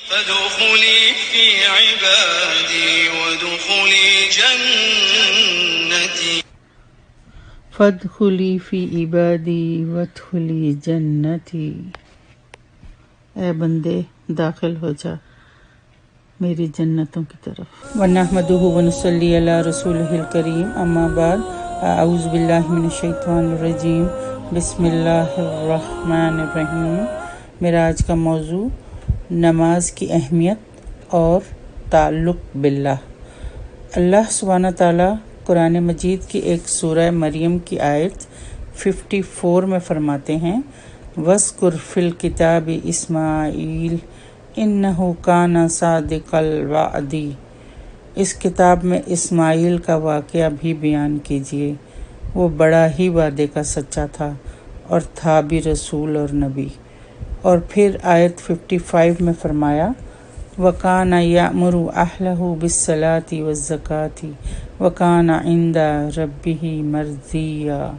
فادخلی فی عبادی وادخلی جنتی فادخلی فی عبادی وادخلی جنتی، اے بندے داخل ہو جا میری جنتوں کی طرف۔ وَنَحْمَدُهُ وَنُصَلِّي عَلَىٰ رَسُولِهِ الْكَرِيمِ، اما بعد، اعوذ باللہ من الشیطان الرجیم، بسم اللہ الرحمن الرحیم۔ میرا آج کا موضوع نماز کی اہمیت اور تعلق باللہ۔ اللہ سبحانہ تعالیٰ قرآن مجید کی ایک سورہ مریم کی آیت 54 میں فرماتے ہیں، وَاذْكُرْ فِي الْكِتَابِ إِسْمَاعِيلَ إِنَّهُ كَانَ صَادِقَ الْوَعْدِ۔ اس کتاب میں اسماعیل کا واقعہ بھی بیان کیجیے، وہ بڑا ہی وعدے کا سچا تھا اور تھا بھی رسول اور نبی۔ اور پھر آیت 55 میں فرمایا، وَكَانَ يَأْمُرُ أَهْلَهُ بِالصَّلَاةِ وَالزَّكَاةِ وَكَانَ عِندَ رَبِّهِ مَرْضِيًّا۔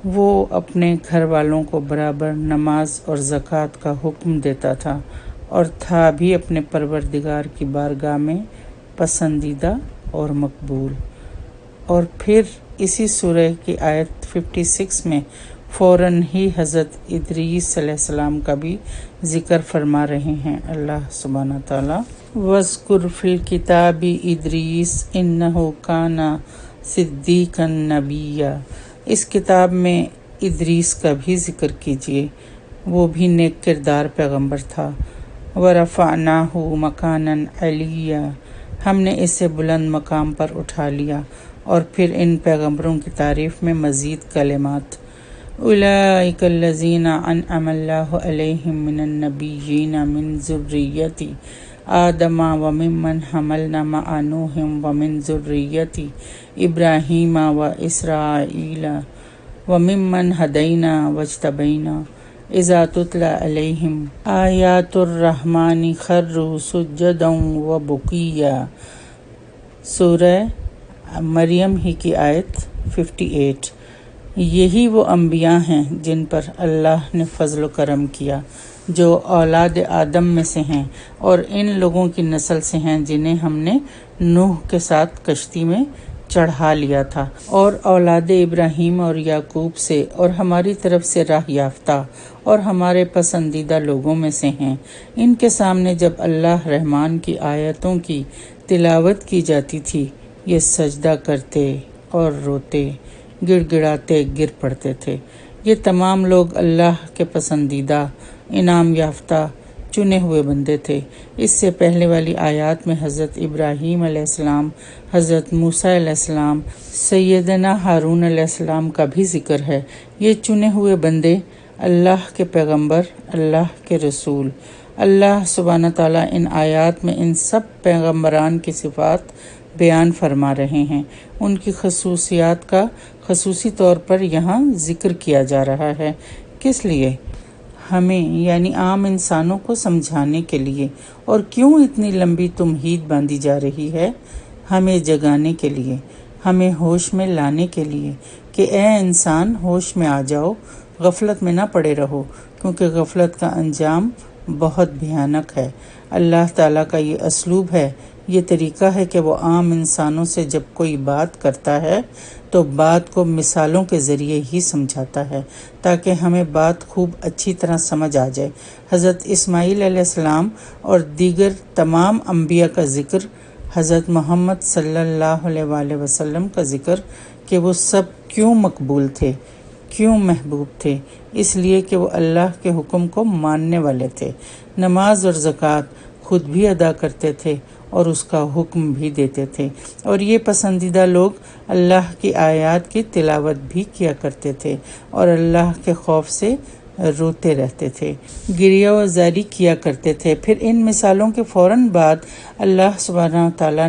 وہ اپنے گھر والوں کو برابر نماز اور زکوٰۃ کا حکم دیتا تھا اور تھا بھی اپنے پروردگار کی بارگاہ میں پسندیدہ اور مقبول۔ اور پھر اسی سورہ کی آیت 56 میں فوراً ہی حضرت ادریس علیہ السلام کا بھی ذکر فرما رہے ہیں اللہ سبحانہ تعالیٰ، وَاذْكُرْ فِي الْكِتَابِ إِدْرِيسَ إِنَّهُ كَانَ صِدِّيقًا نَبِيًّا۔ اس کتاب میں ادریس کا بھی ذکر کیجیے، وہ بھی نیک کردار پیغمبر تھا۔ وَرَفَعْنَاهُ مَكَانًا عَلِيًّا، ہم نے اسے بلند مقام پر اٹھا لیا۔ اور پھر ان پیغمبروں کی تعریف میں مزید کلمات، أُولَٰئِكَ الَّذِينَ أَنْعَمَ اللَّهُ عَلَيْهِم مِّنَ النَّبِيِّينَ مِن ذُرِّيَّةِ آدَمَ وَمِمَّنْ حَمَلْنَا مَعَ نُوحٍ وَمِن ذُرِّيَّةِ إِبْرَاهِيمَ وَإِسْرَائِيلَ وَمِمَّنْ هَدَيْنَا وَاجْتَبَيْنَا إِذَا تُتْلَىٰ عَلَيْهِمْ آيَاتُ الرَّحْمَٰنِ خَرُّوا سُجَّدًا وَبُكِيًّا۔ سورہ مریم ہی کی آیت 58۔ یہی وہ انبیاء ہیں جن پر اللہ نے فضل و کرم کیا، جو اولاد آدم میں سے ہیں اور ان لوگوں کی نسل سے ہیں جنہیں ہم نے نوح کے ساتھ کشتی میں چڑھا لیا تھا، اور اولاد ابراہیم اور یعقوب سے، اور ہماری طرف سے راہ یافتہ اور ہمارے پسندیدہ لوگوں میں سے ہیں۔ ان کے سامنے جب اللہ رحمان کی آیتوں کی تلاوت کی جاتی تھی، یہ سجدہ کرتے اور روتے، گڑ گڑاتے گر پڑتے تھے۔ یہ تمام لوگ اللہ کے پسندیدہ، انعام یافتہ، چنے ہوئے بندے تھے۔ اس سے پہلے والی آیات میں حضرت ابراہیم علیہ السلام، حضرت موسیٰ علیہ السلام، سیدنا ہارون علیہ السلام کا بھی ذکر ہے۔ یہ چنے ہوئے بندے اللہ کے پیغمبر، اللہ کے رسول۔ اللہ سبحانہ تعالیٰ ان آیات میں ان سب پیغمبران کی صفات بیان فرما رہے ہیں۔ ان کی خصوصیات کا خصوصی طور پر یہاں ذکر کیا جا رہا ہے۔ کس لیے؟ ہمیں یعنی عام انسانوں کو سمجھانے کے لیے۔ اور کیوں اتنی لمبی تمہید باندھی جا رہی ہے؟ ہمیں جگانے کے لیے، ہمیں ہوش میں لانے کے لیے کہ اے انسان ہوش میں آ جاؤ، غفلت میں نہ پڑے رہو، کیونکہ غفلت کا انجام بہت بھیانک ہے۔ اللہ تعالیٰ کا یہ اسلوب ہے، یہ طریقہ ہے کہ وہ عام انسانوں سے جب کوئی بات کرتا ہے تو بات کو مثالوں کے ذریعے ہی سمجھاتا ہے، تاکہ ہمیں بات خوب اچھی طرح سمجھ آ جائے۔ حضرت اسماعیل علیہ السلام اور دیگر تمام انبیاء کا ذکر، حضرت محمد صلی اللہ علیہ وآلہ وسلم کا ذکر کہ وہ سب کیوں مقبول تھے، کیوں محبوب تھے؟ اس لیے کہ وہ اللہ کے حکم کو ماننے والے تھے، نماز اور زکوٰۃ خود بھی ادا کرتے تھے اور اس کا حکم بھی دیتے تھے، اور یہ پسندیدہ لوگ اللہ کی آیات کی تلاوت بھی کیا کرتے تھے اور اللہ کے خوف سے روتے رہتے تھے، گریہ و زاری کیا کرتے تھے۔ پھر ان مثالوں کے فوراً بعد اللہ سبحانہ تعالیٰ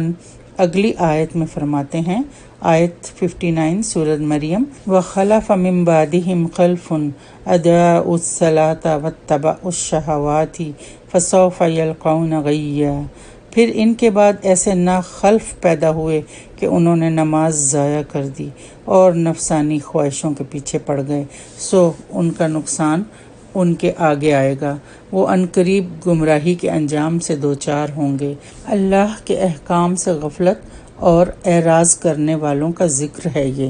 اگلی آیت میں فرماتے ہیں، آیت 59 سورۃ مریم، وَخَلَفَ مِن بَعْدِهِمْ خَلْفٌ أَضَاعُوا الصَّلَاةَ وَاتَّبَعُوا الشَّهَوَاتِ فَسَوْفَ يَلْقَوْنَ غَيًّا۔ پھر ان کے بعد ایسے ناخلف پیدا ہوئے کہ انہوں نے نماز ضائع کر دی اور نفسانی خواہشوں کے پیچھے پڑ گئے، سو ان کا نقصان ان کے آگے آئے گا، وہ عنقریب گمراہی کے انجام سے دوچار ہوں گے۔ اللہ کے احکام سے غفلت اور اعراض کرنے والوں کا ذکر ہے یہ۔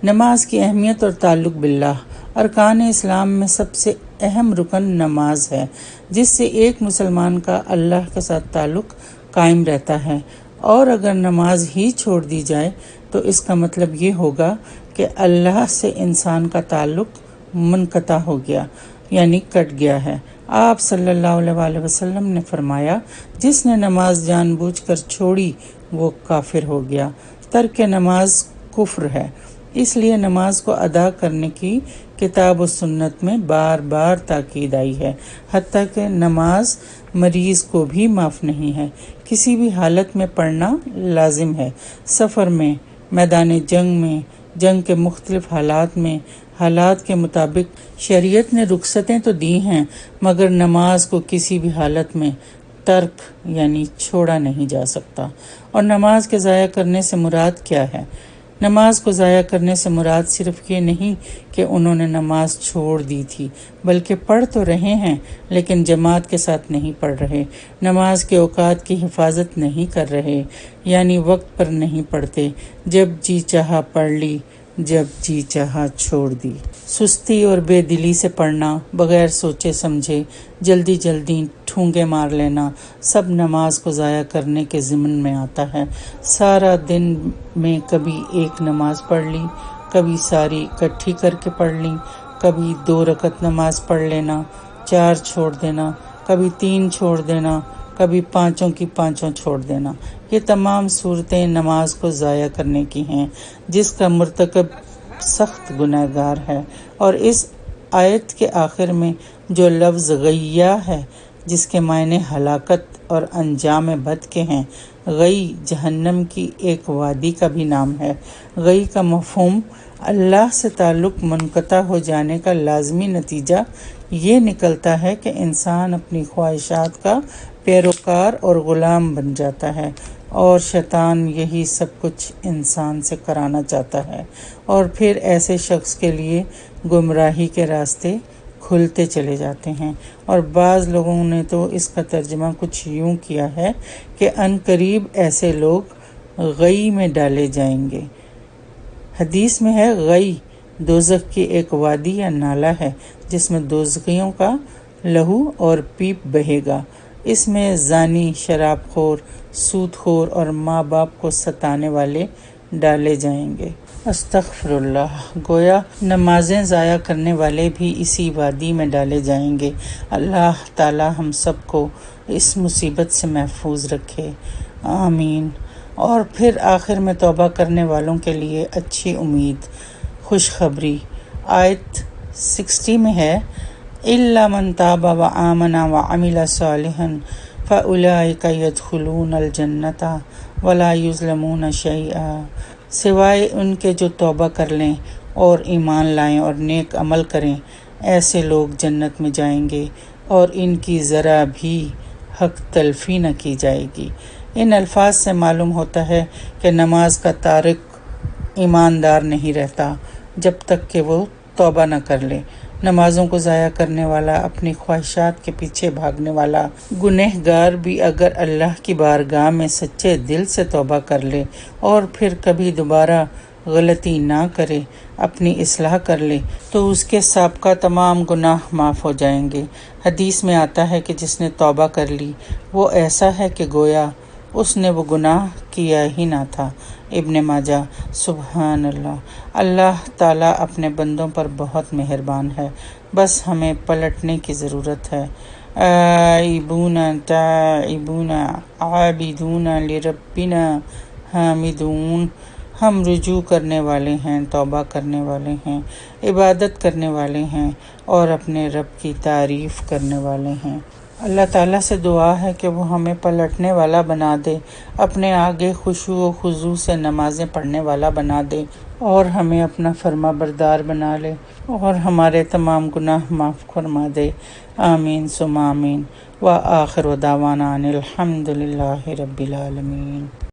نماز کی اہمیت اور تعلق باللہ۔ ارکان اسلام میں سب سے اہم رکن نماز ہے، جس سے ایک مسلمان کا اللہ کے ساتھ تعلق قائم رہتا ہے، اور اگر نماز ہی چھوڑ دی جائے تو اس کا مطلب یہ ہوگا کہ اللہ سے انسان کا تعلق منقطع ہو گیا، یعنی کٹ گیا ہے۔ آپ صلی اللہ علیہ وسلم نے فرمایا، جس نے نماز جان بوجھ کر چھوڑی وہ کافر ہو گیا۔ ترک نماز کفر ہے، اس لیے نماز کو ادا کرنے کی کتاب و سنت میں بار بار تاکید آئی ہے، حتیٰ کہ نماز مریض کو بھی معاف نہیں ہے، کسی بھی حالت میں پڑھنا لازم ہے۔ سفر میں، میدان جنگ میں، جنگ کے مختلف حالات میں، حالات کے مطابق شریعت نے رخصتیں تو دی ہیں، مگر نماز کو کسی بھی حالت میں ترک یعنی چھوڑا نہیں جا سکتا۔ اور نماز کے ضائع کرنے سے مراد کیا ہے؟ نماز کو ضائع کرنے سے مراد صرف یہ نہیں کہ انہوں نے نماز چھوڑ دی تھی، بلکہ پڑھ تو رہے ہیں لیکن جماعت کے ساتھ نہیں پڑھ رہے، نماز کے اوقات کی حفاظت نہیں کر رہے، یعنی وقت پر نہیں پڑھتے، جب جی چاہا پڑھ لی، جب جی چاہا چھوڑ دی۔ سستی اور بے دلی سے پڑھنا، بغیر سوچے سمجھے، جلدی جلدی ٹھونگے مار لینا، سب نماز کو ضائع کرنے کے ضمن میں آتا ہے۔ سارا دن میں کبھی ایک نماز پڑھ لی، کبھی ساری اکٹھی کر کے پڑھ لی، کبھی 2 رکعت نماز پڑھ لینا، 4 چھوڑ دینا، کبھی 3 چھوڑ دینا، کبھی 5 کی 5 چھوڑ دینا۔ یہ تمام صورتیں نماز کو ضائع کرنے کی ہیں، جس کا مرتکب سخت گناہ گار ہے۔ اور اس آیت کے آخر میں جو لفظ غیّا ہے، جس کے معنی ہلاکت اور انجام بد کے ہیں، غی جہنم کی ایک وادی کا بھی نام ہے۔ غی کا مفہوم اللہ سے تعلق منقطع ہو جانے کا لازمی نتیجہ یہ نکلتا ہے کہ انسان اپنی خواہشات کا پیروکار اور غلام بن جاتا ہے، اور شیطان یہی سب کچھ انسان سے کرانا چاہتا ہے، اور پھر ایسے شخص کے لیے گمراہی کے راستے کھلتے چلے جاتے ہیں۔ اور بعض لوگوں نے تو اس کا ترجمہ کچھ یوں کیا ہے کہ عنقریب ایسے لوگ غی میں ڈالے جائیں گے۔ حدیث میں ہے غی دوزخ کی ایک وادی یا نالہ ہے، جس میں دوزخیوں کا لہو اور پیپ بہے گا۔ اس میں زانی، شراب خور، سود خور اور ماں باپ کو ستانے والے ڈالے جائیں گے۔ استغفر اللہ۔ گویا نمازیں ضائع کرنے والے بھی اسی وادی میں ڈالے جائیں گے۔ اللہ تعالی ہم سب کو اس مصیبت سے محفوظ رکھے، آمین۔ اور پھر آخر میں توبہ کرنے والوں کے لیے اچھی امید، خوشخبری۔ آیت 60 میں ہے، إِلَّا مَن تَابَ وَآمَنَ وَعَمِلَ صَالِحًا فَأُولَٰئِكَ يَدْخُلُونَ الْجَنَّةَ وَلَا يُظْلَمُونَ شَيْئًا، سوائے ان کے جو توبہ کر لیں اور ایمان لائیں اور نیک عمل کریں، ایسے لوگ جنت میں جائیں گے اور ان کی ذرا بھی حق تلفی نہ کی جائے گی۔ ان الفاظ سے معلوم ہوتا ہے کہ نماز کا تارک ایماندار نہیں رہتا جب تک کہ وہ توبہ نہ کر لے۔ نمازوں کو ضائع کرنے والا، اپنی خواہشات کے پیچھے بھاگنے والا گنہگار بھی اگر اللہ کی بارگاہ میں سچے دل سے توبہ کر لے اور پھر کبھی دوبارہ غلطی نہ کرے، اپنی اصلاح کر لے، تو اس کے سابقہ تمام گناہ معاف ہو جائیں گے۔ حدیث میں آتا ہے کہ جس نے توبہ کر لی وہ ایسا ہے کہ گویا اس نے وہ گناہ کیا ہی نہ تھا۔ ابن ماجہ۔ سبحان اللہ۔ اللہ تعالیٰ اپنے بندوں پر بہت مہربان ہے، بس ہمیں پلٹنے کی ضرورت ہے۔ آئبون تائبون عابدون لربنا حامدون، ہم رجوع کرنے والے ہیں، توبہ کرنے والے ہیں، عبادت کرنے والے ہیں اور اپنے رب کی تعریف کرنے والے ہیں۔ اللہ تعالیٰ سے دعا ہے کہ وہ ہمیں پلٹنے والا بنا دے، اپنے آگے خشوع و خضوع سے نمازیں پڑھنے والا بنا دے، اور ہمیں اپنا فرما بردار بنا لے اور ہمارے تمام گناہ معاف فرما دے، آمین ثم آمین۔ وآخر دعوانا ان الحمد للہ رب العالمین۔